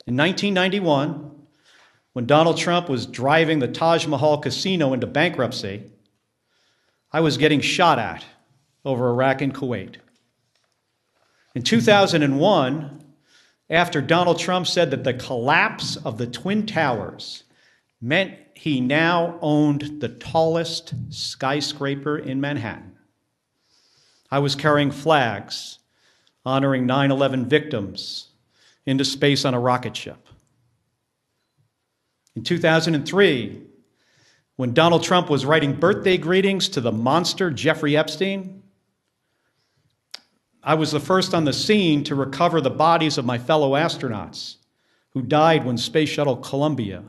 In 1991, when Donald Trump was driving the Taj Mahal casino into bankruptcy, I was getting shot at over Iraq and Kuwait. In 2001, after Donald Trump said that the collapse of the Twin Towers meant he now owned the tallest skyscraper in Manhattan, I was carrying flags honoring 9/11 victims into space on a rocket ship. In 2003, when Donald Trump was writing birthday greetings to the monster Jeffrey Epstein, I was the first on the scene to recover the bodies of my fellow astronauts who died when Space Shuttle Columbia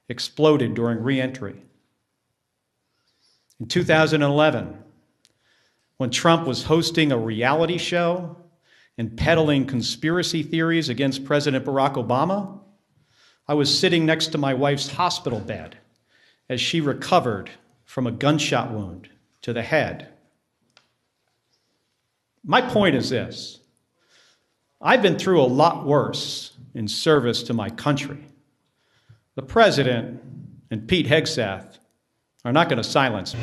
exploded during re-entry. In 2011, when Trump was hosting a reality show and peddling conspiracy theories against President Barack Obama, I was sitting next to my wife's hospital bed as she recovered from a gunshot wound to the head. My point is this: I've been through a lot worse in service to my country. The president and Pete Hegseth are not going to silence me.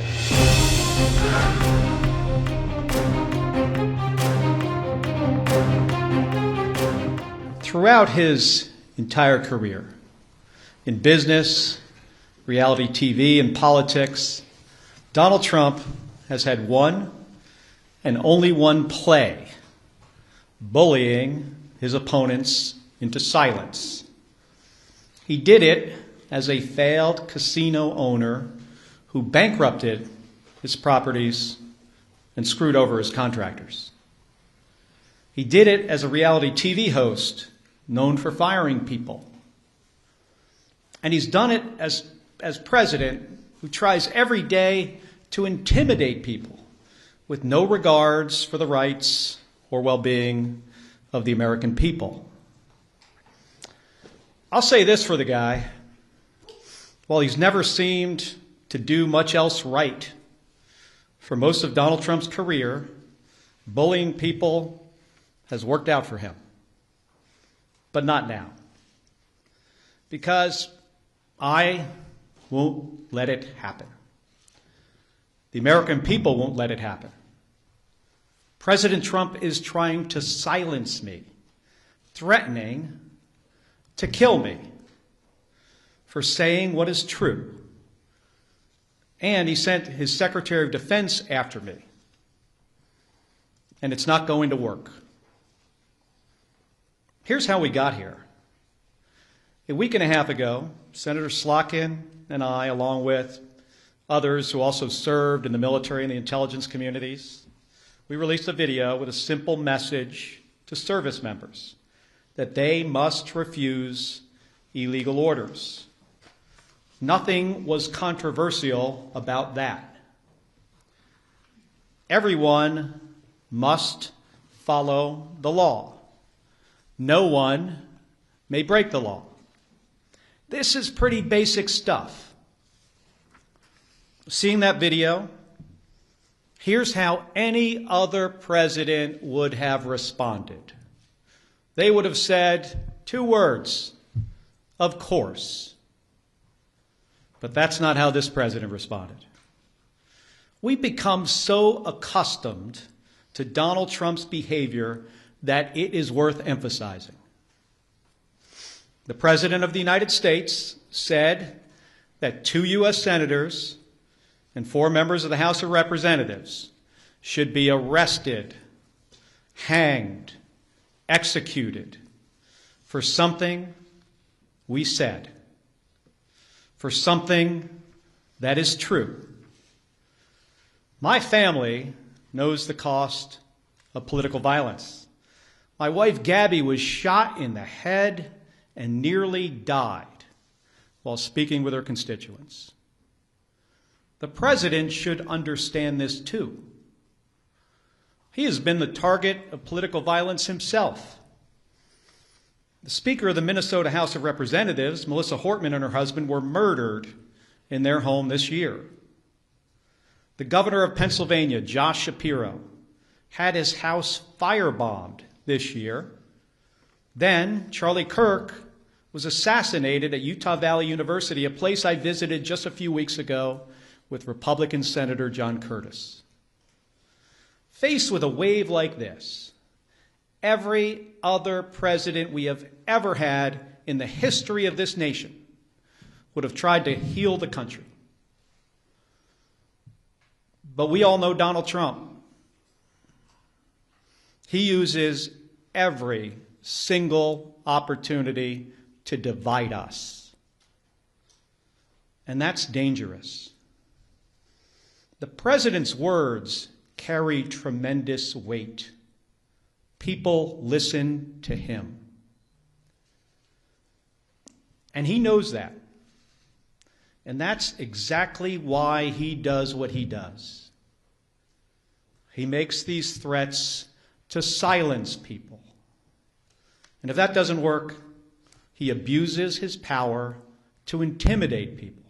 Throughout his entire career, in business, reality TV, and politics, Donald Trump has had one and only one play: bullying his opponents into silence. He did it as a failed casino owner who bankrupted his properties and screwed over his contractors. He did it as a reality TV host known for firing people. And he's done it as president who tries every day to intimidate people with no regards for the rights or well-being of the American people. I'll say this for the guy: while he's never seemed to do much else right, for most of Donald Trump's career, bullying people has worked out for him. But not now. Because I won't let it happen. The American people won't let it happen. President Trump is trying to silence me, threatening to kill me for saying what is true. And he sent his Secretary of Defense after me. And it's not going to work. Here's how we got here. A week and a half ago, Senator Slotkin and I, along with others who also served in the military and the intelligence communities, we released a video with a simple message to service members that they must refuse illegal orders. Nothing was controversial about that. Everyone must follow the law. No one may break the law. This is pretty basic stuff. Seeing that video, here's how any other president would have responded. They would have said 2 words: of course. But that's not how this president responded. We've become so accustomed to Donald Trump's behavior that it is worth emphasizing. The President of the United States said that 2 U.S. senators and 4 members of the House of Representatives should be arrested, hanged, executed for something we said, for something that is true. My family knows the cost of political violence. My wife, Gabby, was shot in the head and nearly died while speaking with her constituents. The president should understand this too. He has been the target of political violence himself. The Speaker of the Minnesota House of Representatives, Melissa Hortman, and her husband were murdered in their home this year. The governor of Pennsylvania, Josh Shapiro, had his house firebombed this year. Then Charlie Kirk was assassinated at Utah Valley University, a place I visited just a few weeks ago with Republican Senator John Curtis. Faced with a wave like this, every other president we have ever had in the history of this nation would have tried to heal the country. But we all know Donald Trump. He uses every single opportunity to divide us. And that's dangerous. The president's words carry tremendous weight. People listen to him. And he knows that. And that's exactly why he does what he does. He makes these threats to silence people. And if that doesn't work, he abuses his power to intimidate people.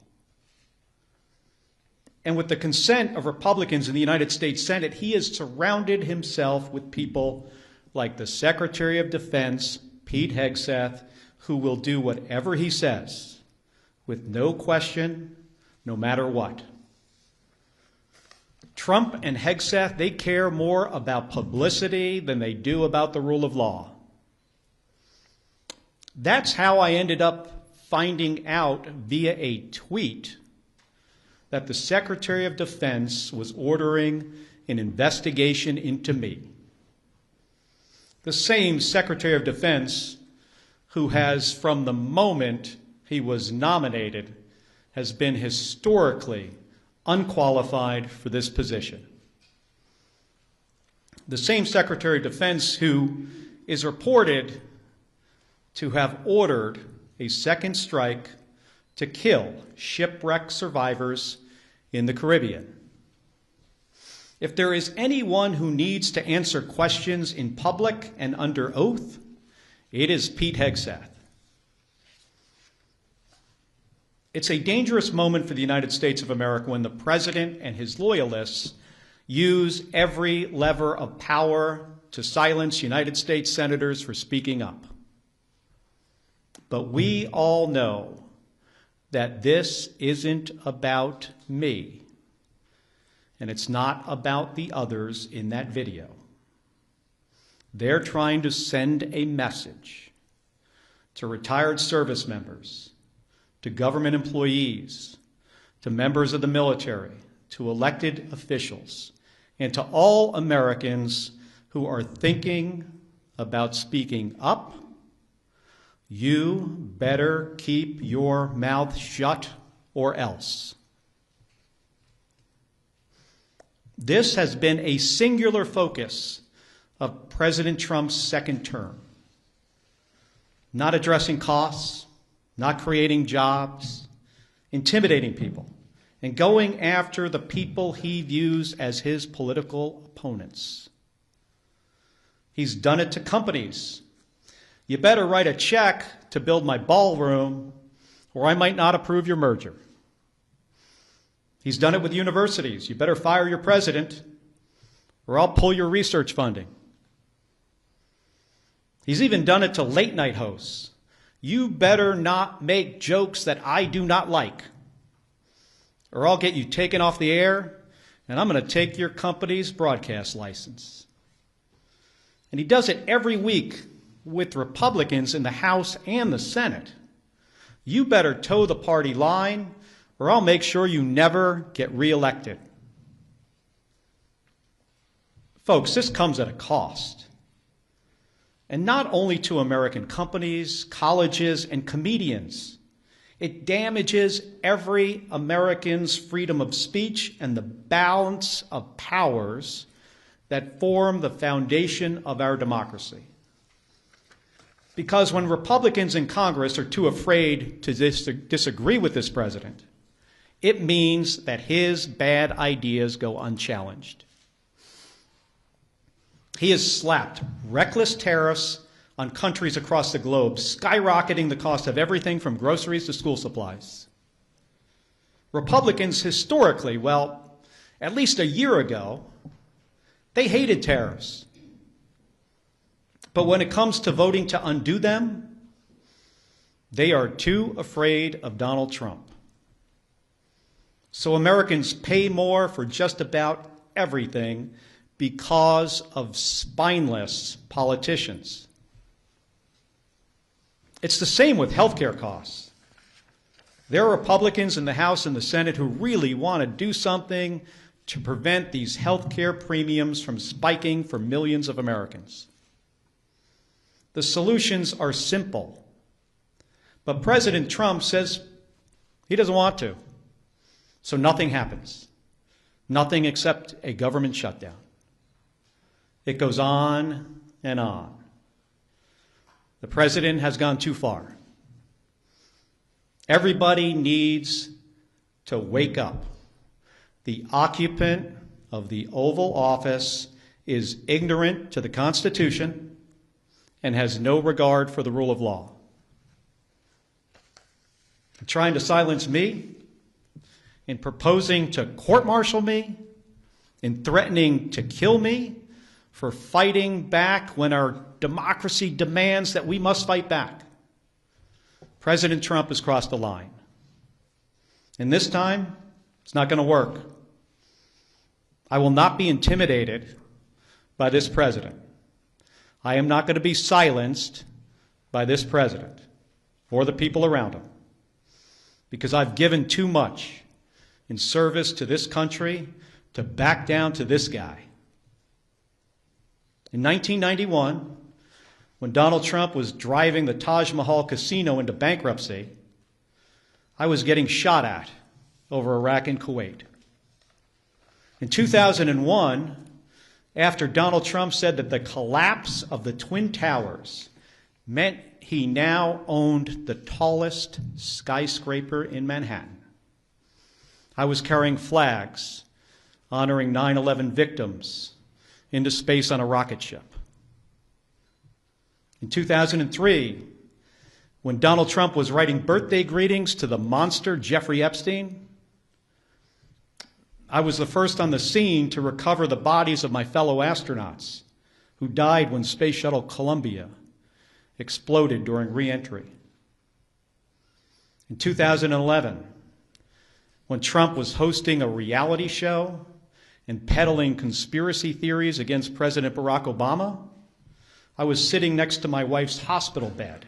And with the consent of Republicans in the United States Senate, he has surrounded himself with people like the Secretary of Defense, Pete Hegseth, who will do whatever he says with no question, no matter what. Trump and Hegseth, they care more about publicity than they do about the rule of law. That's how I ended up finding out via a tweet that the Secretary of Defense was ordering an investigation into me. The same Secretary of Defense who has, from the moment he was nominated, has been historically unqualified for this position. The same Secretary of Defense who is reported to have ordered a second strike to kill shipwreck survivors in the Caribbean. If there is anyone who needs to answer questions in public and under oath, it is Pete Hegseth. It's a dangerous moment for the United States of America when the president and his loyalists use every lever of power to silence United States senators for speaking up. But we all know that this isn't about me, and it's not about the others in that video. They're trying to send a message to retired service members, to government employees, to members of the military, to elected officials, and to all Americans who are thinking about speaking up. You better keep your mouth shut or else. This has been a singular focus of President Trump's second term. Not addressing costs, not creating jobs, intimidating people, and going after the people he views as his political opponents. He's done it to companies. You better write a check to build my ballroom, or I might not approve your merger. He's done it with universities. You better fire your president, or I'll pull your research funding. He's even done it to late-night hosts. You better not make jokes that I do not like, or I'll get you taken off the air, and I'm going to take your company's broadcast license. And he does it every week with Republicans in the House and the Senate. You better toe the party line, or I'll make sure you never get reelected. Folks, this comes at a cost. And not only to American companies, colleges, and comedians. It damages every American's freedom of speech and the balance of powers that form the foundation of our democracy. Because when Republicans in Congress are too afraid to disagree with this president, it means that his bad ideas go unchallenged. He has slapped reckless tariffs on countries across the globe, skyrocketing the cost of everything from groceries to school supplies. Republicans historically, well, at least a year ago, they hated tariffs. But when it comes to voting to undo them, They are too afraid of Donald Trump. So Americans pay more for just about everything because of spineless politicians. It's the same with healthcare costs. There are Republicans in the House and the Senate who really want to do something to prevent these healthcare premiums from spiking for millions of Americans. The solutions are simple, but President Trump says he doesn't want to. So nothing happens. Nothing except a government shutdown. It goes on and on. The president has gone too far. Everybody needs to wake up. The occupant of the Oval Office is ignorant to the Constitution and has no regard for the rule of law. Trying to silence me, in proposing to court-martial me, in threatening to kill me for fighting back when our democracy demands that we must fight back. President Trump has crossed the line. And this time, it's not going to work. I will not be intimidated by this president. I am not going to be silenced by this president or the people around him, because I've given too much in service to this country to back down to this guy. In 1991, when Donald Trump was driving the Taj Mahal casino into bankruptcy, I was getting shot at over Iraq and Kuwait. In 2001, after Donald Trump said that the collapse of the Twin Towers meant he now owned the tallest skyscraper in Manhattan, I was carrying flags honoring 9/11 victims into space on a rocket ship. In 2003, when Donald Trump was writing birthday greetings to the monster Jeffrey Epstein, I was the first on the scene to recover the bodies of my fellow astronauts who died when Space Shuttle Columbia exploded during re-entry. In 2011, when Trump was hosting a reality show and peddling conspiracy theories against President Barack Obama, I was sitting next to my wife's hospital bed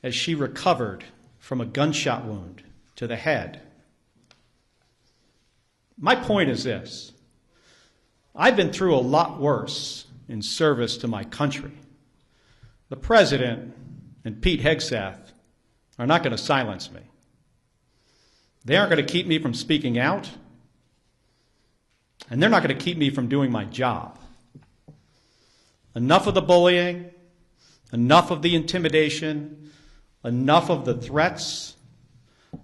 as she recovered from a gunshot wound to the head. My point is this: I've been through a lot worse in service to my country. The president and Pete Hegseth are not going to silence me. They aren't going to keep me from speaking out, and they're not going to keep me from doing my job. Enough of the bullying, enough of the intimidation, enough of the threats,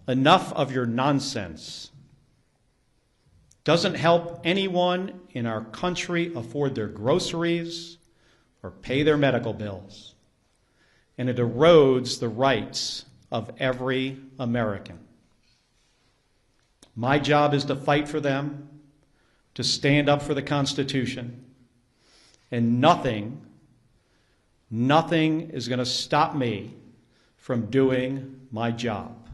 enough of your nonsense. Doesn't help anyone in our country afford their groceries or pay their medical bills. And it erodes the rights of every American. My job is to fight for them, to stand up for the Constitution, and nothing is going to stop me from doing my job.